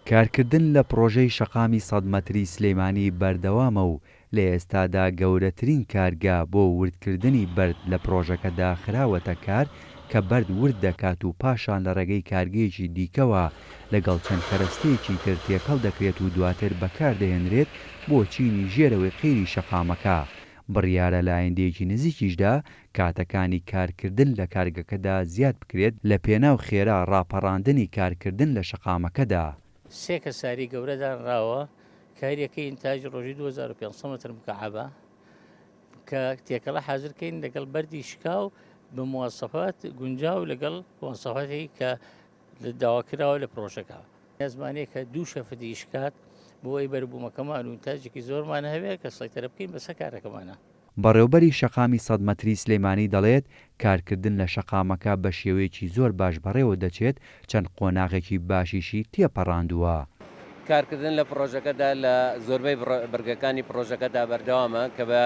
کارکردن لە پرۆژەی شەقامی 100 مەتری سلەیمانی بەردەوامە و لە ئێستادا گەورەترین کارگا بۆ وردکردنی بەرد لە پرۆژەکەدا خراوەتە کار کە بەرد ورد دەکات و پاشان لە ڕێگەی کارگەیەکی دیکەوە لەگەڵ چەند کەرەستەیەکی تر تێکەڵ دەکرێت و دواتر بەکاردەهێنرێت بۆ چینی ژێرەوەی قیری شەقامەکە. بڕیارە لە ئایندەیەکی نزیکیشدا کاتەکانی کارکردن لە کارگەکەدا زیاد بکرێت لە پێناو خێرا ڕاپەڕاندنی کارکردن لە شەقامەکەدا. 3 کەساری گەورەدانراوە کاریەکەی ئینتاژی ڕۆژی 2500 متر مکعبە کە تێکەڵە حازرکەین لەگەڵ بەردی شکاو بە مواسەفات گونجاو لەگەڵ مواسەفاتی کە داواکراوە لە پرۆژەکە. زمانەیە کە 2 شەفتی شکات بۆ ئەی بەربوومەکەمان و ئینتاجێکی زۆرمان هەبێت کە سەیتەرە بکەین بەسەر کارەکەمانە. بەڕێوەبەری شەقامی 100 مەتری سلەیمانی دەڵێت کارکردن لە شەقامەکە بە شێوەیەکی زۆر باش بەڕێوە دەچێت چەند قۆناغێکی باشیشی تێپەڕاندووە. کارکردن لە پرۆژەکەدا لە زۆربەی بەرگەکانی پرۆژەکەدا بەردەوامە کە بە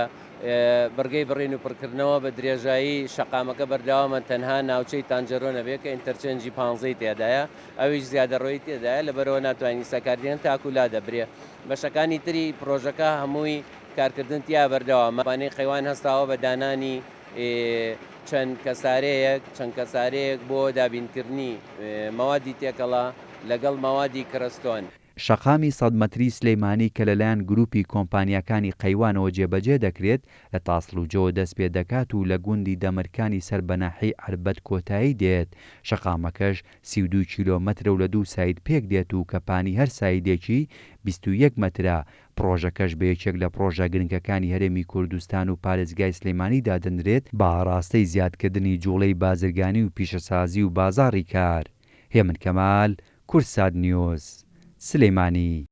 بەرگەی بڕین و پڕکردنەوە بە درێژایی شەقامەکە بەردەوامە تەنها ناوچەی تانجەرۆ نەبێت کە ئینتەرچێنجی 15 تێدایە ئەویش زیادەڕۆی تێدایە لەبەرەوە ناتوانین سەکاردێن تاکولا دەبرێ. بەشەکانی تری پرۆژەکە هەمووی کارکردن تیا بەردەوامە بانەی قەیوان هەستاوە بە دانانی چەند کەسارەیەک بۆ دابینکردنی مەوادی تێکەڵا لەگەڵ مەوادی کرستۆن. شەقامی 100 مەتری سلەیمانی کە لەلایەن گروپی کۆمپانیەکانی قەیوانەوە جێبەجێ دەکرێت لە تاسڵوجەوە دەست پێ دەکات و لە گوندی دەمرکانی سەربەناحی عەربەت کۆتایی دێت. شەقامەکەش 32 کیلۆمەترە و لە 2 ساید پێک دێت و کەپانی هەر سایدێکی 21 مەترە. پرۆژەکەش بە یەکێک لە پرۆژە گرنگەکانی هەرێمی کوردستان و پارێزگای سلەیمانی دادەنرێت بە ئاراستەی زیادکردنی جوڵەی بازرگانی و پیشەسازی و بازاڕی کار. هێمن کەمال، کورسات نیوز، سلەیمانی.